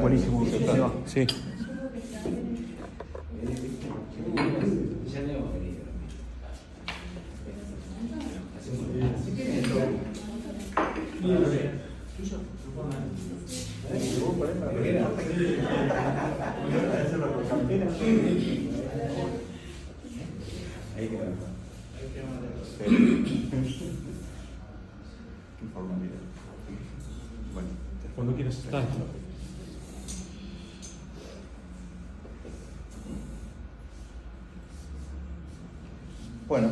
Buenísimo. Sí. Ahí queda. Informalidad. Bueno, Cuando quieras estar. Bueno,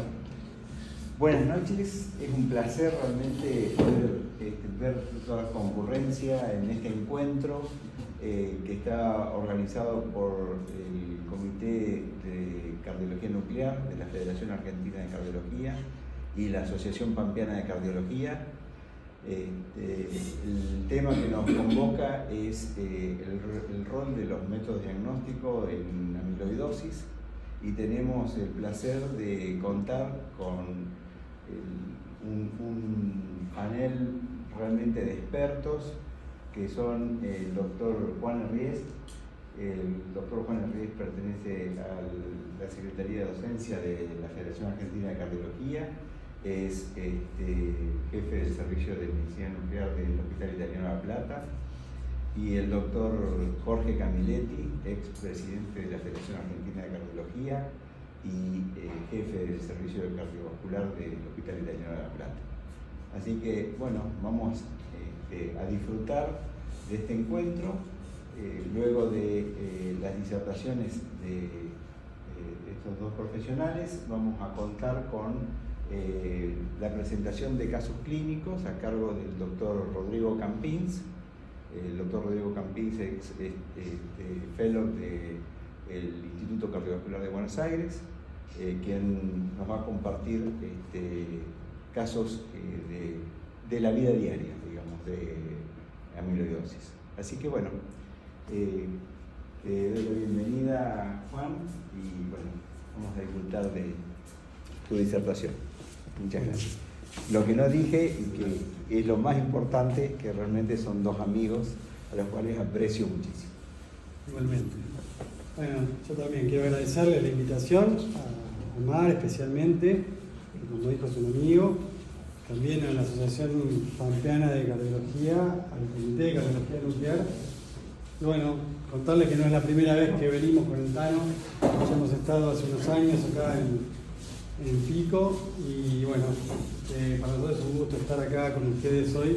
buenas noches. Es un placer realmente poder ver toda la concurrencia en este encuentro que está organizado por el Comité de Cardiología Nuclear de la Federación Argentina de Cardiología y la Asociación Pampeana de Cardiología. El tema que nos convoca es el rol de los métodos diagnósticos en amiloidosis, y tenemos el placer de contar con un panel realmente de expertos que son el doctor Juan Herries. El doctor Juan Herries pertenece a la Secretaría de Docencia de la Federación Argentina de Cardiología, es jefe del Servicio de Medicina Nuclear del Hospital Italiano La Plata, y el doctor Jorge Camilletti, ex presidente de la Federación Argentina de Cardiología y jefe del Servicio Cardiovascular del Hospital Italiano La Plata. Así que, bueno, vamos a disfrutar de este encuentro. Luego de las disertaciones de estos dos profesionales, vamos a contar con la presentación de casos clínicos a cargo del doctor Rodrigo Campins. El doctor Rodrigo Campins es fellow del Instituto Cardiovascular de Buenos Aires, quien nos va a compartir casos de la vida diaria, digamos, de amiloidosis. Así que bueno, te doy la bienvenida, Juan, y bueno, vamos a disfrutar de tu disertación. Muchas gracias. Lo que no dije, y que es lo más importante, que realmente son dos amigos a los cuales aprecio muchísimo. Igualmente. Bueno, yo también quiero agradecerle la invitación a Omar especialmente, que como dijo es un amigo, también a la Asociación Pampeana de Cardiología, al Comité de Cardiología Nuclear. Y bueno, contarles que no es la primera vez que venimos con el Tano, ya hemos estado hace unos años acá en Pico, y bueno, para nosotros es un gusto estar acá con ustedes hoy.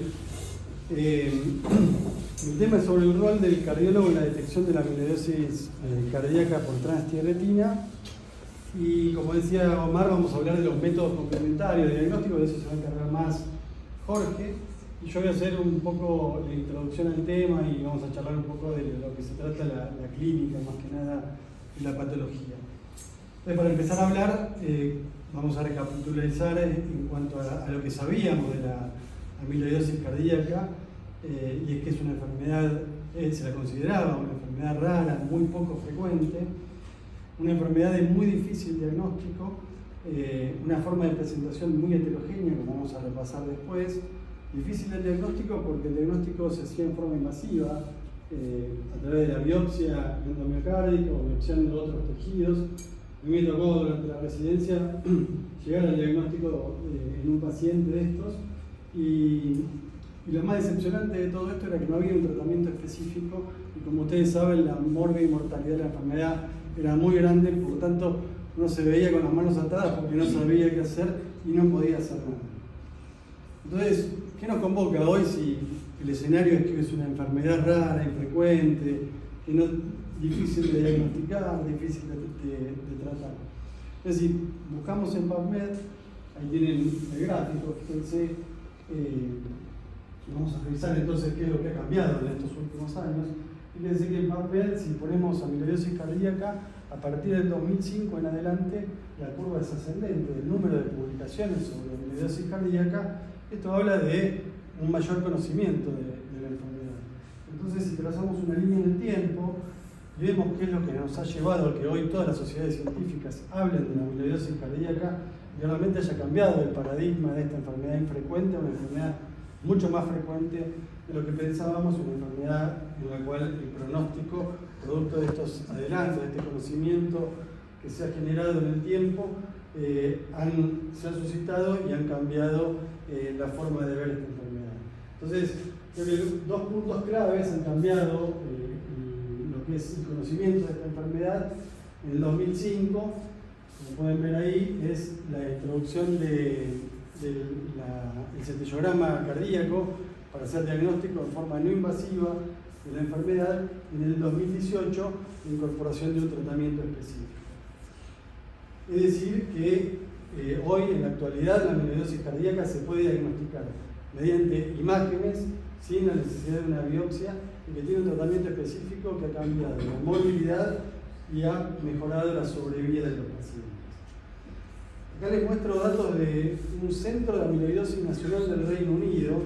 El tema es sobre el rol del cardiólogo en la detección de la amiloidosis cardíaca por transtierretina, y como decía Omar, vamos a hablar de los métodos complementarios de diagnóstico, de eso se va a encargar más Jorge, y yo voy a hacer un poco la introducción al tema y vamos a charlar un poco de lo que se trata la clínica, más que nada, y la patología. Entonces, para empezar a hablar, vamos a recapitularizar en cuanto a lo que sabíamos de la amiloidosis cardíaca, y es que es una enfermedad, se la consideraba una enfermedad rara, muy poco frecuente, una enfermedad de muy difícil diagnóstico, una forma de presentación muy heterogénea, como vamos a repasar después. Difícil el diagnóstico porque el diagnóstico se hacía en forma invasiva, a través de la biopsia endomiocárdica o biopsiando otros tejidos. A mí me tocó durante la residencia llegar al diagnóstico en un paciente de estos, y lo más decepcionante de todo esto era que no había un tratamiento específico, y como ustedes saben, la morbe y mortalidad de la enfermedad era muy grande, por lo tanto uno se veía con las manos atadas porque no sabía qué hacer y no podía hacer nada. Entonces, ¿qué nos convoca hoy si el escenario es que es una enfermedad rara, infrecuente, que no, difícil de diagnosticar, difícil de tratar? Es decir, buscamos en PubMed, ahí tienen el gráfico, fíjense, vamos a revisar entonces qué es lo que ha cambiado en estos últimos años. Fíjense que en PubMed, si ponemos amiloidosis cardíaca, a partir del 2005 en adelante, la curva es ascendente del número de publicaciones sobre amiloidosis cardíaca. Esto habla de un mayor conocimiento de la enfermedad. Entonces, si trazamos una línea en el tiempo y vemos qué es lo que nos ha llevado a que hoy todas las sociedades científicas hablen de la amiloidosis cardíaca y realmente haya cambiado el paradigma de esta enfermedad infrecuente a una enfermedad mucho más frecuente de lo que pensábamos, una enfermedad en la cual el pronóstico, producto de estos adelantos, de este conocimiento que se ha generado en el tiempo, se han suscitado y han cambiado la forma de ver esta enfermedad. Entonces, creo que dos puntos claves han cambiado lo que es el conocimiento de esta enfermedad. En el 2005, como pueden ver ahí, es la introducción del centellograma cardíaco para hacer diagnóstico en forma no invasiva de la enfermedad. En el 2018, la incorporación de un tratamiento específico. Es decir, que hoy, en la actualidad, la amiloidosis cardíaca se puede diagnosticar mediante imágenes, sin la necesidad de una biopsia, y que tiene un tratamiento específico que ha cambiado la morbilidad y ha mejorado la sobrevida de los pacientes. Acá les muestro datos de un centro de amiloidosis nacional del Reino Unido,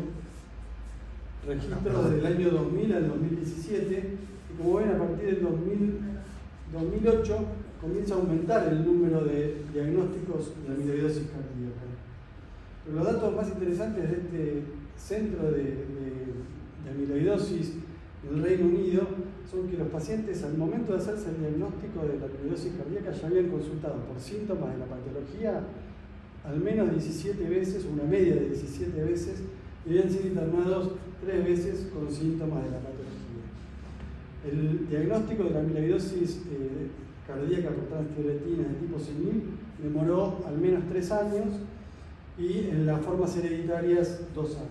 registros del año 2000 al 2017, y como ven, a partir del 2008 comienza a aumentar el número de diagnósticos de amiloidosis cardíaca. Pero los datos más interesantes de este centro de amiloidosis del Reino Unido son que los pacientes, al momento de hacerse el diagnóstico de la amiloidosis cardíaca, ya habían consultado por síntomas de la patología al menos 17 veces, una media de 17 veces, y habían sido internados 3 veces con síntomas de la patología. El diagnóstico de la amiloidosis cardíaca por transtierretina de tipo senil demoró al menos 3 años y en las formas hereditarias 2 años.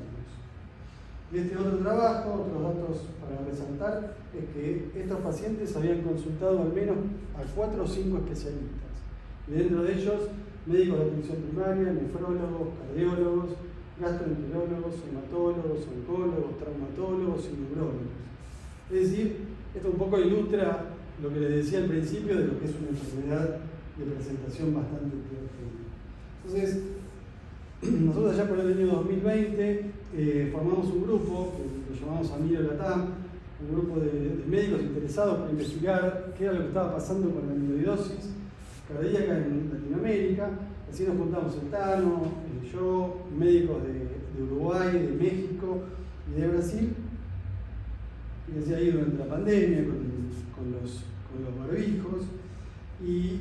Y este otro trabajo, otros datos para resaltar, es que estos pacientes habían consultado al menos a 4 o 5 especialistas. Y dentro de ellos, médicos de atención primaria, nefrólogos, cardiólogos, gastroenterólogos, hematólogos, oncólogos, traumatólogos y neurólogos. Es decir, esto un poco ilustra lo que les decía al principio de lo que es una enfermedad de presentación bastante heterogénea. Entonces, nosotros allá por el año 2020 formamos un grupo que lo llamamos Amilo Latam, un grupo de médicos interesados por investigar qué era lo que estaba pasando con la amiloidosis cardíaca en Latinoamérica. Así nos juntamos el Tano, yo, médicos de Uruguay, de México y de Brasil. Y desde ahí durante la pandemia, con los barbijos. Y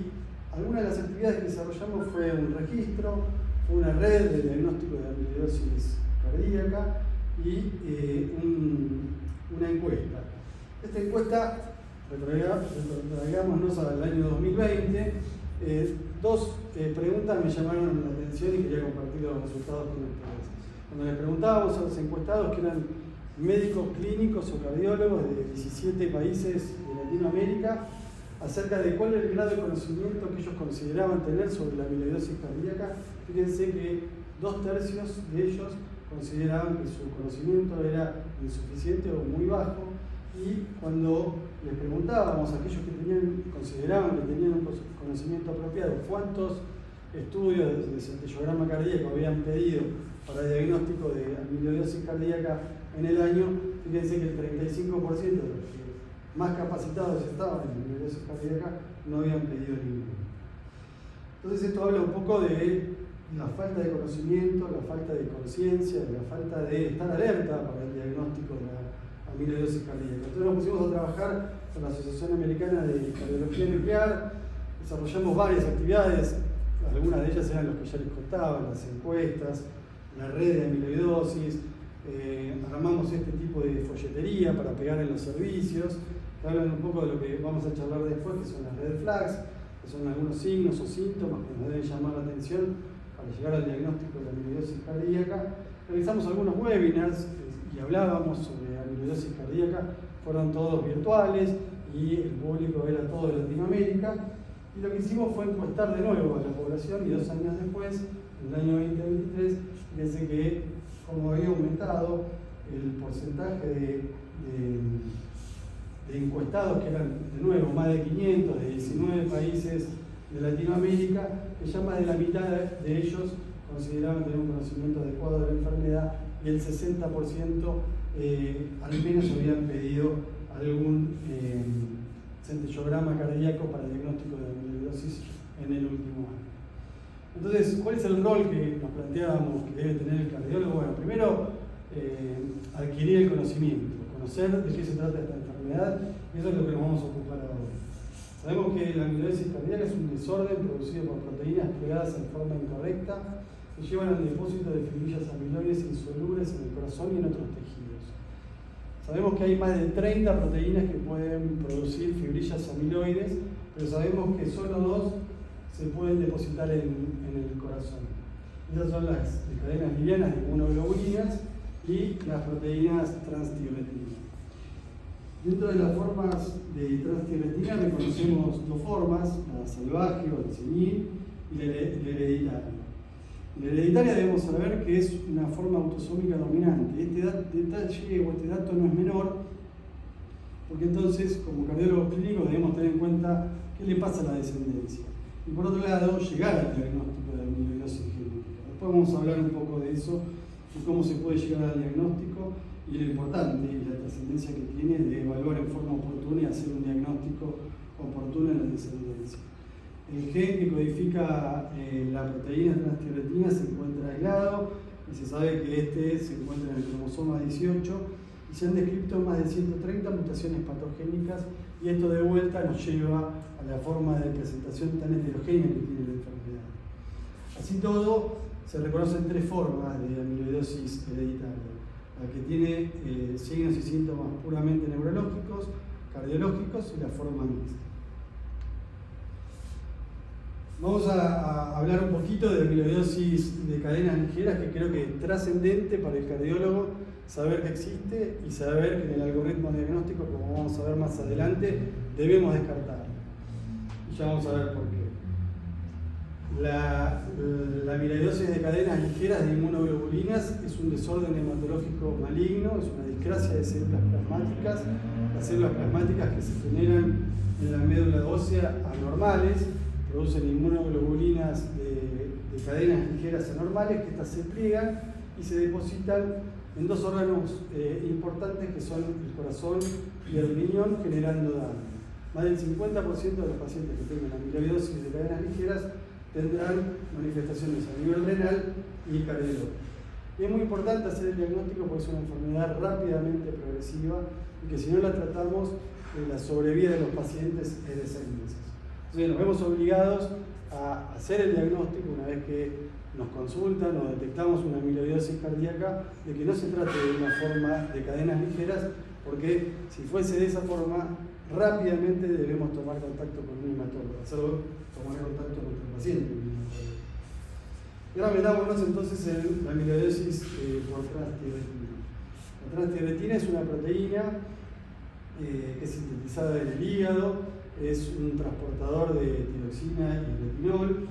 algunas de las actividades que desarrollamos fue un registro, fue una red de diagnóstico de amiloidosis cardíaca y una encuesta. Esta encuesta, retraigámonos al año 2020, 2 preguntas me llamaron la atención y quería compartir los resultados con ustedes. Cuando les preguntábamos a los encuestados, que eran médicos clínicos o cardiólogos de 17 países de Latinoamérica, acerca de cuál era el grado de conocimiento que ellos consideraban tener sobre la amiloidosis cardíaca, fíjense que 2/3 de ellos consideraban que su conocimiento era insuficiente o muy bajo, y cuando les preguntábamos a aquellos que consideraban que tenían un conocimiento apropiado cuántos estudios de centellograma cardíaco habían pedido para diagnóstico de amiloidosis cardíaca en el año, fíjense que el 35% de los que más capacitados estaban en amiloidosis cardíaca no habían pedido ninguno. Entonces esto habla un poco de la falta de conocimiento, la falta de conciencia, la falta de estar alerta para el diagnóstico de la amiloidosis cardíaca. Entonces nos pusimos a trabajar con la Asociación Americana de Cardiología Nuclear, desarrollamos varias actividades, algunas de ellas eran los que ya les contaba, las encuestas, la red de amiloidosis, armamos este tipo de folletería para pegar en los servicios, que hablan un poco de lo que vamos a charlar después, que son las red flags, que son algunos signos o síntomas que nos deben llamar la atención para llegar al diagnóstico de la amiloidosis cardíaca. Realizamos algunos webinars y hablábamos sobre amiloidosis cardíaca, fueron todos virtuales y el público era todo de Latinoamérica. Y lo que hicimos fue encuestar de nuevo a la población, y 2 años después, en el año 2023, fíjense que como había aumentado el porcentaje de encuestados, que eran de nuevo más de 500, de 19 países de Latinoamérica, que ya más de la mitad de ellos consideraban tener un conocimiento adecuado de la enfermedad, y el 60% al menos habían pedido algún centellograma cardíaco para diagnóstico de amiloidosis en el último año. Entonces, ¿cuál es el rol que nos planteábamos que debe tener el cardiólogo? Bueno, primero, adquirir el conocimiento, conocer de qué se trata esta enfermedad, y eso es lo que nos vamos a ocupar ahora. Sabemos que la amiloidosis cardíaca es un desorden producido por proteínas plegadas en forma incorrecta que llevan al depósito de fibrillas amiloides insolubles en el corazón y en otros tejidos. Sabemos que hay más de 30 proteínas que pueden producir fibrillas amiloides, pero sabemos que solo 2 se pueden depositar en el corazón. Esas son las cadenas livianas de inmunoglobulinas y las proteínas transtibuletinas. Dentro de las formas de transtibuletinas reconocemos 2 formas, la salvaje o la senil y la hereditaria. La hereditaria debemos saber que es una forma autosómica dominante. Este detalle o este dato no es menor, porque entonces, como cardiólogos clínicos, debemos tener en cuenta qué le pasa a la descendencia. Y por otro lado, llegar al diagnóstico de la amiloidosis genética. Después vamos a hablar un poco de eso, de cómo se puede llegar al diagnóstico y lo importante y la trascendencia que tiene de evaluar en forma oportuna y hacer un diagnóstico oportuno en la descendencia. El gen que codifica la proteína transtibulatina se encuentra aislado y se sabe que este se encuentra en el cromosoma 18 y se han descrito más de 130 mutaciones patogénicas, y esto de vuelta nos lleva a la forma de presentación tan heterogénea que tiene la enfermedad. Así todo, se reconocen 3 formas de amiloidosis hereditaria: la que tiene signos y síntomas puramente neurológicos, cardiológicos y la forma mixta. Vamos a hablar un poquito de amiloidosis de cadenas ligeras, que creo que es trascendente para el cardiólogo saber que existe y saber que en el algoritmo diagnóstico, como vamos a ver más adelante, debemos descartarlo. Y ya vamos a ver por qué. La amiloidosis de cadenas ligeras de inmunoglobulinas es un desorden hematológico maligno, es una discrasia de células plasmáticas. Las células plasmáticas que se generan en la médula ósea anormales producen inmunoglobulinas de cadenas ligeras anormales, que estas se pliegan y se depositan en 2 órganos importantes, que son el corazón y el riñón, generando daño. Más del 50% de los pacientes que tengan amiloidosis de cadenas ligeras tendrán manifestaciones a nivel renal y cardiológico. Y es muy importante hacer el diagnóstico porque es una enfermedad rápidamente progresiva y que si no la tratamos, la sobrevida de los pacientes es de 6 meses. Entonces nos vemos obligados a hacer el diagnóstico una vez que nos consultan o detectamos una amiloidosis cardíaca, de que no se trate de una forma de cadenas ligeras, porque si fuese de esa forma, rápidamente debemos tomar contacto con un hematólogo, tomar contacto con nuestro paciente. Y ahora metámonos entonces en la amiloidosis por transtibulatina. La transtibulatina es una proteína que es sintetizada en el hígado, es un transportador de tiroxina y retinol.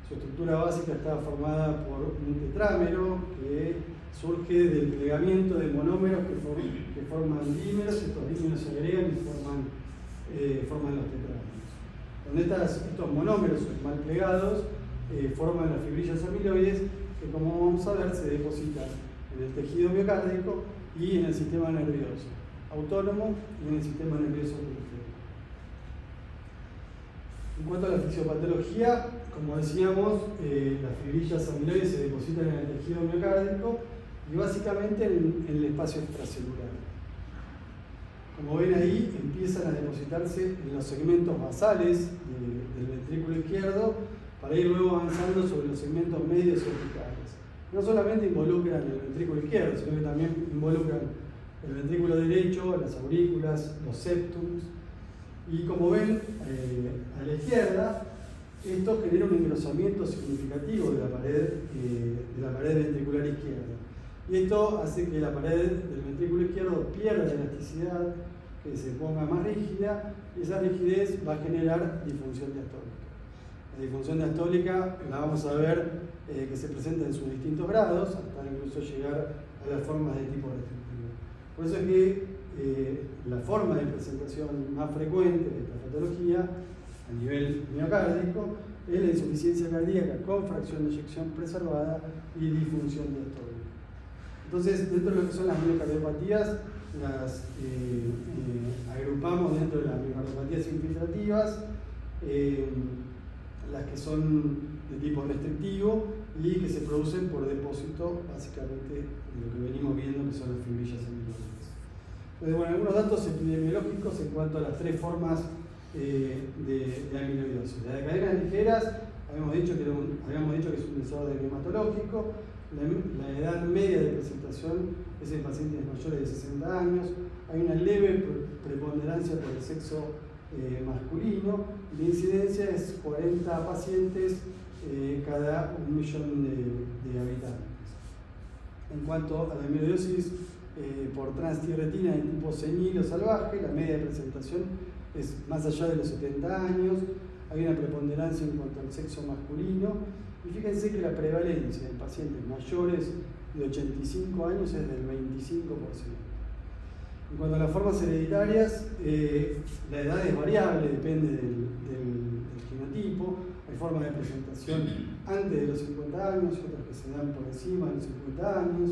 Su estructura básica está formada por un tetrámero que surge del plegamiento de monómeros que forman dímeros. Estos dímeros se agregan y forman los tetrámeros. Donde estos monómeros mal plegados forman las fibrillas amiloides, que, como vamos a ver, se depositan en el tejido miocárdico y en el sistema nervioso autónomo y en el sistema nervioso periférico. En cuanto a la fisiopatología, como decíamos, las fibrillas amiloides se depositan en el tejido miocárdico y básicamente en el espacio extracelular. Como ven ahí, empiezan a depositarse en los segmentos basales del ventrículo izquierdo para ir luego avanzando sobre los segmentos medios y apicales. No solamente involucran el ventrículo izquierdo, sino que también involucran el ventrículo derecho, las aurículas, los septums. Y como ven a la izquierda, esto genera un engrosamiento significativo de la pared ventricular izquierda. Y esto hace que la pared del ventrículo izquierdo pierda elasticidad, que se ponga más rígida, y esa rigidez va a generar disfunción diastólica. La disfunción diastólica la vamos a ver que se presenta en sus distintos grados, hasta incluso llegar a las formas de tipo restrictivo. Por eso es que la forma de presentación más frecuente de esta patología a nivel miocárdico es la insuficiencia cardíaca con fracción de eyección preservada y disfunción diastólica. Entonces, dentro de lo que son las miocardiopatías, las agrupamos dentro de las miocardiopatías infiltrativas, las que son de tipo restrictivo y que se producen por depósito, básicamente, de lo que venimos viendo, que son las fibrillas amiloides. Entonces, bueno, algunos datos epidemiológicos en cuanto a las tres formas de amiloidosis. La de cadenas ligeras, habíamos dicho que es un desorden hematológico. La edad media de presentación es en pacientes mayores de 60 años. Hay una leve preponderancia por el sexo masculino. La incidencia es 40 pacientes cada 1 millón de habitantes. En cuanto a la amiloidosis por transtierretina en tipo senil o salvaje, la media de presentación es más allá de los 70 años. Hay una preponderancia en cuanto al sexo masculino. Y fíjense que la prevalencia en pacientes mayores de 85 años es del 25%. En cuanto a las formas hereditarias, la edad es variable, depende del genotipo. Hay formas de presentación antes de los 50 años, otras que se dan por encima de los 50 años.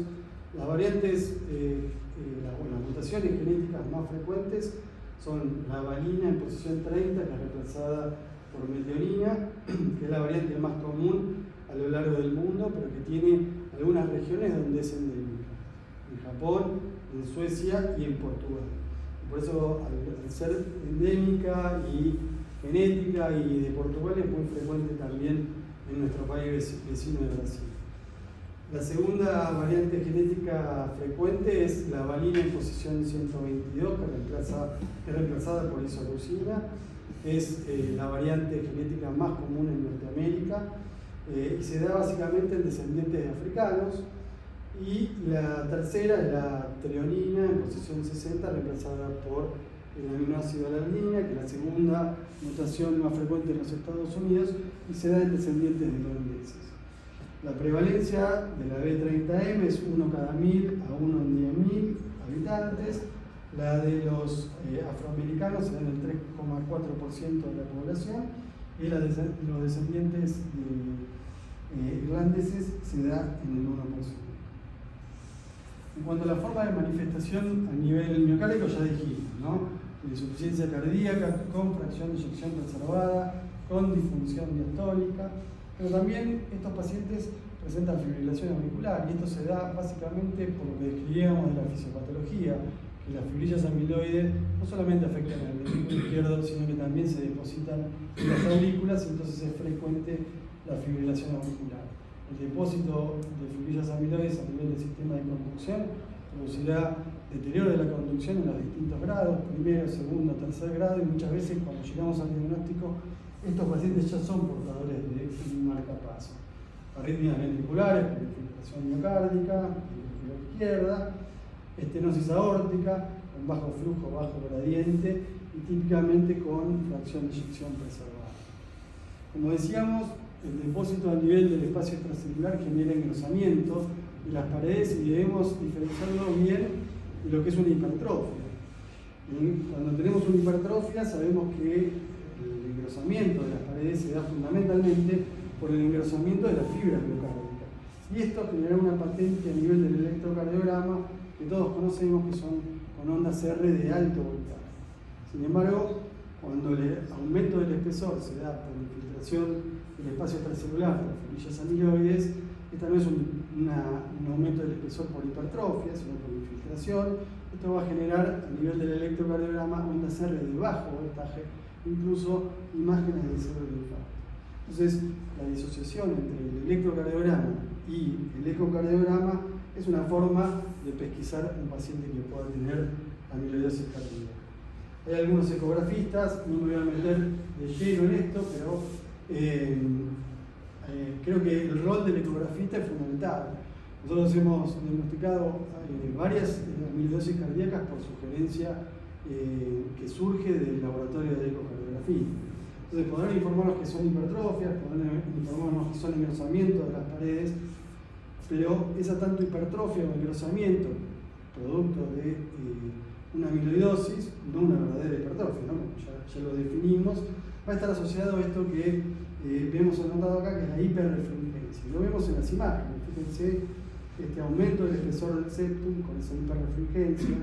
Las variantes, las mutaciones genéticas más frecuentes son la valina en posición 30, que es reemplazada por metionina, que es la variante más común a lo largo del mundo, pero que tiene algunas regiones donde es endémica. En Japón, en Suecia y en Portugal. Por eso, al ser endémica y genética y de Portugal, es muy frecuente también en nuestro país vecino de Brasil. La segunda variante genética frecuente es la valina en posición 122, que es reemplazada por isoleucina. Es la variante genética más común en Norteamérica y se da básicamente en descendientes de africanos. Y la tercera es la treonina en posición 60, reemplazada por el aminoácido alanina, que es la segunda mutación más frecuente en los Estados Unidos y se da en descendientes de holandeses. La prevalencia de la B30M es 1 cada 1000 a 1 en 10.000 habitantes. La de los afroamericanos se da en el 3,4% de la población y la de los descendientes irlandeses se da en el 1%. En cuanto a la forma de manifestación a nivel miocárdico, ya dijimos, ¿no? Insuficiencia cardíaca con fracción de eyección preservada, con disfunción diastólica, pero también estos pacientes presentan fibrilación auricular y esto se da básicamente por lo que describíamos de la fisiopatología, que las fibrillas amiloides no solamente afectan al ventrículo izquierdo, sino que también se depositan en las aurículas y entonces es frecuente la fibrilación auricular. El depósito de fibrillas amiloides a nivel del sistema de conducción producirá deterioro de la conducción en los distintos grados, primero, segundo, tercer grado, y muchas veces cuando llegamos al diagnóstico, estos pacientes ya son portadores de un marcapaso. Arritmias ventriculares, fibrilación miocárdica, ventricular izquierda, estenosis aórtica, con bajo flujo, bajo gradiente y típicamente con fracción de eyección preservada. Como decíamos, el depósito a nivel del espacio extracelular genera engrosamiento de las paredes y debemos diferenciarlo bien de lo que es una hipertrofia. Cuando tenemos una hipertrofia sabemos que el engrosamiento de las paredes se da fundamentalmente por el engrosamiento de las fibras miocárdicas. Y esto genera una patente a nivel del electrocardiograma que todos conocemos, que son con ondas R de alto voltaje. Sin embargo, cuando el aumento del espesor se da por infiltración del espacio extracelular de las fibrillas amiloides, esta no es un aumento del espesor por hipertrofia, sino por infiltración. Esto va a generar a nivel del electrocardiograma ondas R de bajo voltaje, incluso imágenes del cerebro del infarto. Entonces, la disociación entre el electrocardiograma y el ecocardiograma es una forma de pesquisar un paciente que pueda tener amiloidosis cardíaca. Hay algunos ecografistas, no me voy a meter de lleno en esto, pero creo que el rol del ecografista es fundamental. Nosotros hemos diagnosticado varias amiloidosis cardíacas por sugerencia que surge del laboratorio de ecocardiografía. Entonces podrán informarnos que son hipertrofias, podrán informarnos que son engrosamientos de las paredes, pero esa tanto hipertrofia o engrosamiento, producto de una amiloidosis, no una verdadera hipertrofia, ¿no? Ya lo definimos, va a estar asociado a esto que vemos anotado acá, que es la hiperrefringencia. Lo vemos en las imágenes, fíjense, este aumento del espesor del septum con esa hiperrefringencia.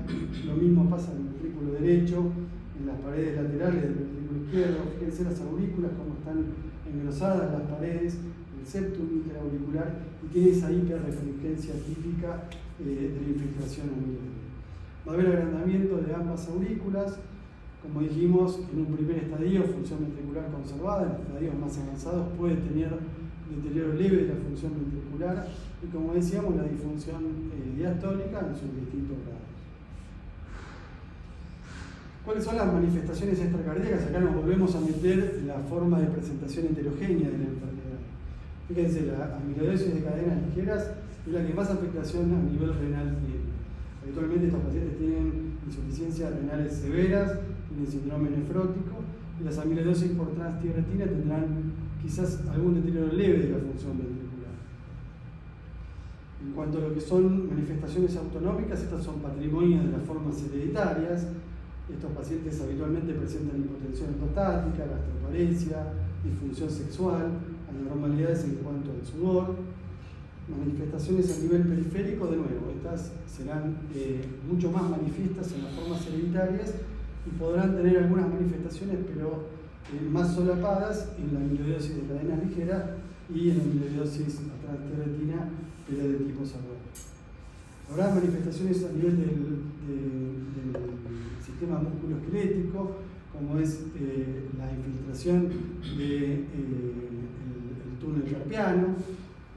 Lo mismo pasa en el ventrículo derecho, en las paredes laterales del ventrículo izquierdo. Fíjense las aurículas, cómo están engrosadas las paredes, el el septum interauricular y tiene esa hiperrefringencia típica de la infiltración amiloide. Va a haber agrandamiento de ambas aurículas, como dijimos, en un primer estadio función ventricular conservada, en estadios más avanzados puede tener deterioro leve de la función ventricular y, como decíamos, la disfunción diastólica en sus distintos grados. ¿Cuáles son las manifestaciones extracardíacas? Acá nos volvemos a meter en la forma de presentación heterogénea de la enfermedad. Fíjense, la amiloidosis de cadenas ligeras es la que más afectación a nivel renal tiene. Habitualmente estos pacientes tienen insuficiencias renales severas, tienen síndrome nefrótico, y las amiloidosis por transtierretina tendrán quizás algún deterioro leve de la función ventricular. En cuanto a lo que son manifestaciones autonómicas, estas son patrimonio de las formas hereditarias. Estos pacientes habitualmente presentan hipotensión endostática, gastroparesia, disfunción sexual, anormalidades en cuanto al sudor. Manifestaciones a nivel periférico, de nuevo, estas serán mucho más manifiestas en las formas hereditarias y podrán tener algunas manifestaciones, pero más solapadas en la amiloidosis de cadena ligera y en la amiloidosis a transtierretina, pero de tipo salvaje. Habrá manifestaciones a nivel del sistema musculoesquelético, como es la infiltración del túnel carpiano.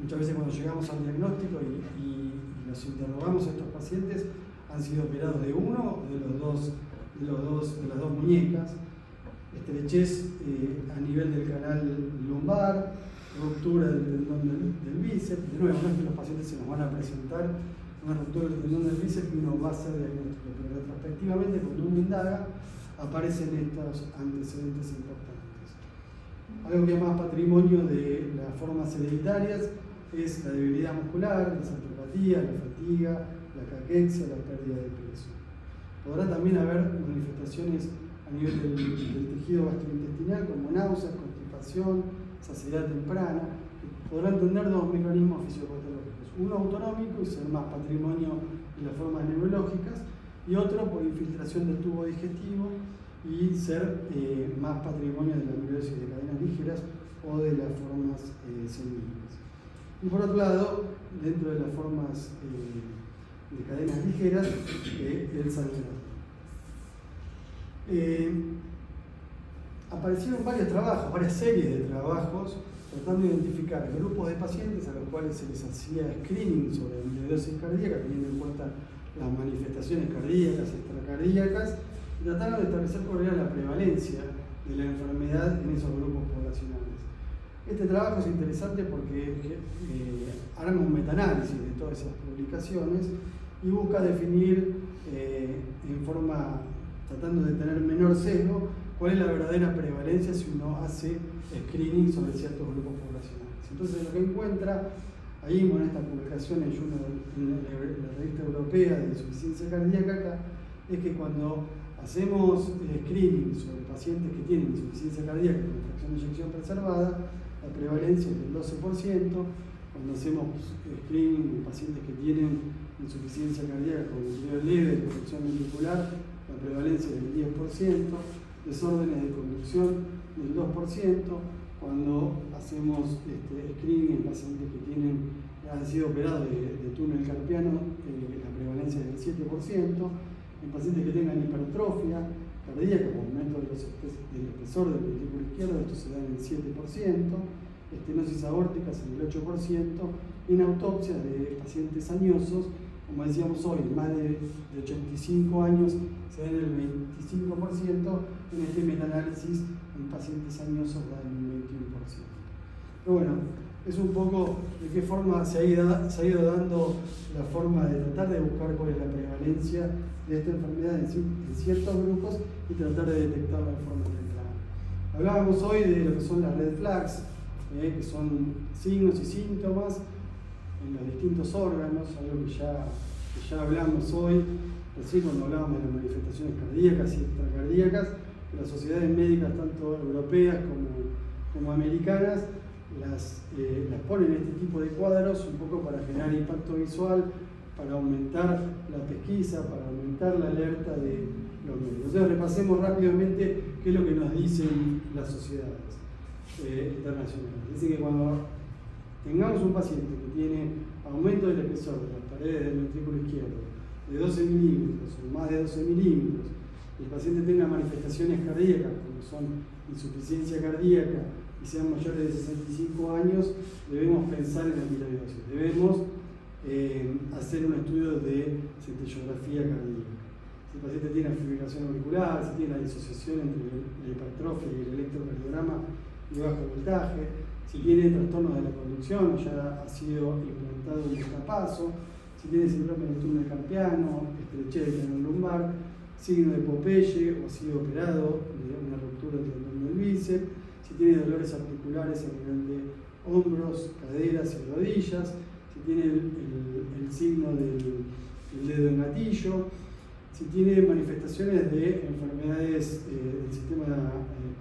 Muchas veces cuando llegamos al diagnóstico y los interrogamos a estos pacientes, han sido operados de uno o de las dos muñecas, estrechez a nivel del canal lumbar, ruptura del tendón del bíceps. De nuevo, no es que los pacientes se nos van a presentar una ruptura del tendón del bíceps y uno va a hacer diagnóstico, pero retrospectivamente, cuando uno indaga, aparecen estos antecedentes importantes. Algo que es más patrimonio de las formas hereditarias es la debilidad muscular, la sarcopatía, la fatiga, la caquexia, la pérdida de peso. Podrá también haber manifestaciones a nivel del tejido gastrointestinal, como náuseas, constipación, saciedad temprana, que podrán tener dos mecanismos fisiopatológicos: uno autonómico y ser más patrimonio de las formas neurológicas, y otro por infiltración del tubo digestivo y ser más patrimonio de la amiloidosis de cadenas ligeras o de las formas semínicas. Y por otro lado, dentro de las formas de cadenas ligeras, el sangrado. Aparecieron varios trabajos, varias series de trabajos tratando de identificar grupos de pacientes a los cuales se les hacía screening sobre amiloidosis cardíaca, teniendo en cuenta las manifestaciones cardíacas, extracardíacas, y trataron de establecer cuál era la prevalencia de la enfermedad en esos grupos poblacionales. Este trabajo es interesante porque harán un metaanálisis de todas esas publicaciones y busca definir en forma, tratando de tener menor sesgo, cuál es la verdadera prevalencia si uno hace screening sobre ciertos grupos poblacionales. Entonces, lo que encuentra ahí en esta publicación en la revista europea de insuficiencia cardíaca acá, es que cuando hacemos screening sobre pacientes que tienen insuficiencia cardíaca con fracción de eyección preservada, la prevalencia es del 12%. Cuando hacemos screening en pacientes que tienen insuficiencia cardíaca con deterioro leve de fracción ventricular, la prevalencia es del 10%, desórdenes de conducción del 2%. Cuando hacemos screening en pacientes que han sido operados de túnel carpiano, la prevalencia es del 7%. En pacientes que tengan hipertrofia cardíaca, con aumento del espesor del ventrículo izquierdo, esto se da en el 7%. Estenosis aórticas en el 8%. En autopsias de pacientes añosos, como decíamos hoy, más de 85 años, se da en el 25%. En este metaanálisis, en pacientes añosos da en un 21%. Pero bueno, es un poco de qué forma se ha ido dando la forma de tratar de buscar cuál es la prevalencia de esta enfermedad en ciertos grupos y tratar de detectarla de forma temprana. Hablábamos hoy de lo que son las red flags, que son signos y síntomas en los distintos órganos, algo que ya hablamos hoy, recién cuando hablábamos de las manifestaciones cardíacas y extracardíacas, que las sociedades médicas, tanto europeas como americanas, las ponen en este tipo de cuadros un poco para generar impacto visual, para aumentar la pesquisa, para aumentar la alerta de los médicos. Entonces repasemos rápidamente qué es lo que nos dicen las sociedades internacionales. Dicen que cuando tengamos un paciente que tiene aumento del espesor de las paredes del ventrículo izquierdo de 12 milímetros o más de 12 milímetros, y el paciente tenga manifestaciones cardíacas como son insuficiencia cardíaca y sean mayores de 65 años, debemos pensar en la amiloidosis. Debemos hacer un estudio de centellografía cardíaca. Si el paciente tiene fibrilación auricular, si tiene la disociación entre la hipertrofia y el electrocardiograma de bajo voltaje, si tiene trastornos de la conducción, ya ha sido implantado un marcapaso, si tiene síndrome del túnel carpiano, estrechez del tendón lumbar, signo de Popeye o ha sido operado de una ruptura del tendón del bíceps, si tiene dolores articulares a nivel de hombros, caderas y rodillas, si tiene el signo del dedo en gatillo, si tiene manifestaciones de enfermedades del sistema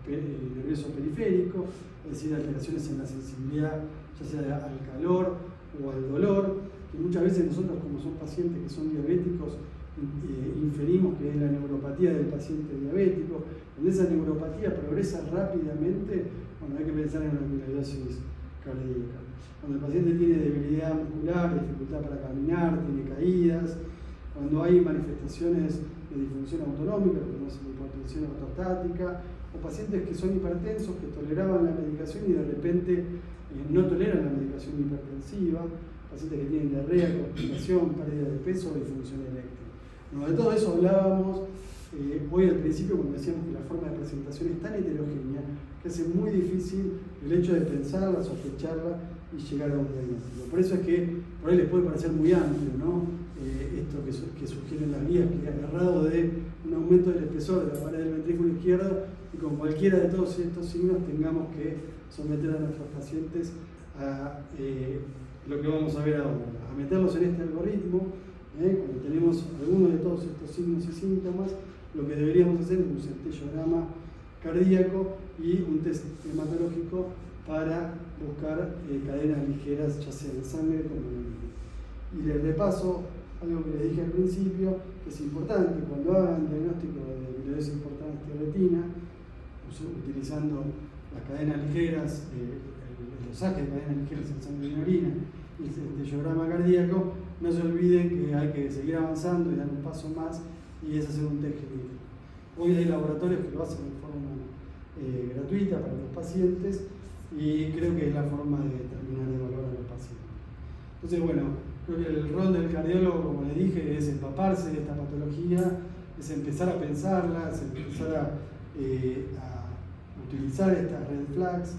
nervioso periférico, es decir, alteraciones en la sensibilidad, ya sea al calor o al dolor, que muchas veces nosotros, como son pacientes que son diabéticos, inferimos que es la neuropatía del paciente diabético. Cuando esa neuropatía progresa rápidamente, bueno, hay que pensar en una amiloidosis cardíaca. Cuando el paciente tiene debilidad muscular, dificultad para caminar, tiene caídas, cuando hay manifestaciones de disfunción autonómica, como es la hipotensión ortostática, o pacientes que son hipertensos, que toleraban la medicación y de repente no toleran la medicación hipertensiva, pacientes que tienen diarrea, constipación, pérdida de peso o disfunción eréctil. Bueno, de todo eso hablábamos hoy al principio cuando decíamos que la forma de presentación es tan heterogénea que hace muy difícil el hecho de pensarla, sospecharla y llegar a un diagnóstico. Por eso es que por ahí les puede parecer muy amplio, ¿no? Esto que sugieren las guías, que agarrado de un aumento del espesor de la pared del ventrículo izquierdo y con cualquiera de todos estos signos tengamos que someter a nuestros pacientes a lo que vamos a ver ahora, a meterlos en este algoritmo. Cuando tenemos algunos de todos estos signos y síntomas, lo que deberíamos hacer es un centellograma cardíaco y un test hematológico para buscar cadenas ligeras, ya sea en sangre como en orina. Y les repaso algo que les dije al principio, que es importante cuando hagan diagnóstico de amiloidosis por transtierretina, utilizando las cadenas ligeras, el dosaje de cadenas ligeras en sangre y en orina, y el centellograma cardíaco, no se olviden que hay que seguir avanzando y dar un paso más, y es hacer un test genético. Hoy hay laboratorios que lo hacen de forma gratuita para los pacientes, y creo que es la forma de terminar de evaluar a los pacientes. Entonces, bueno, creo que el rol del cardiólogo, como les dije, es empaparse de esta patología, es empezar a pensarla, es empezar a utilizar estas red flags.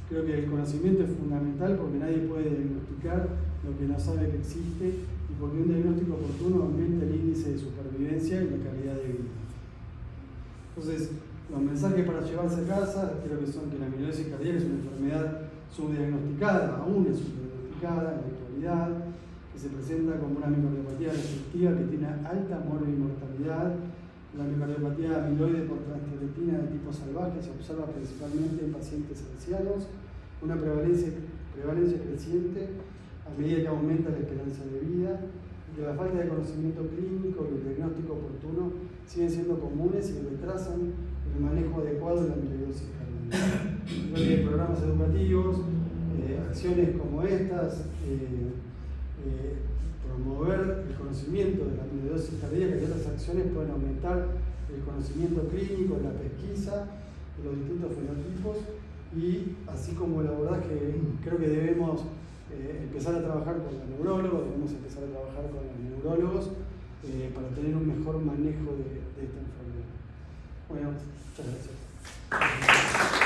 Creo que el conocimiento es fundamental porque nadie puede diagnosticar lo que no sabe que existe y porque un diagnóstico oportuno aumenta el índice de supervivencia y la calidad de vida. Entonces, los mensajes para llevarse a casa creo que son que la amiloidosis cardíaca es una enfermedad subdiagnosticada, aún es subdiagnosticada en la actualidad, que se presenta como una miocardiopatía restrictiva que tiene alta mortalidad. La miocardiopatía amiloide por transtierretina de tipo salvaje se observa principalmente en pacientes ancianos, una prevalencia creciente a medida que aumenta la esperanza de vida, y que la falta de conocimiento clínico y el diagnóstico oportuno siguen siendo comunes y retrasan el manejo adecuado de la amiloidosis cardíaca. Creo que programas educativos, acciones como estas, promover el conocimiento de la amiloidosis cardíaca y otras acciones pueden aumentar el conocimiento clínico, la pesquisa de los distintos fenotipos, y así como el abordaje, creo que debemos empezar a trabajar con los neurólogos, debemos empezar a trabajar con los neurólogos para tener un mejor manejo de esta enfermedad. Bueno, muchas gracias.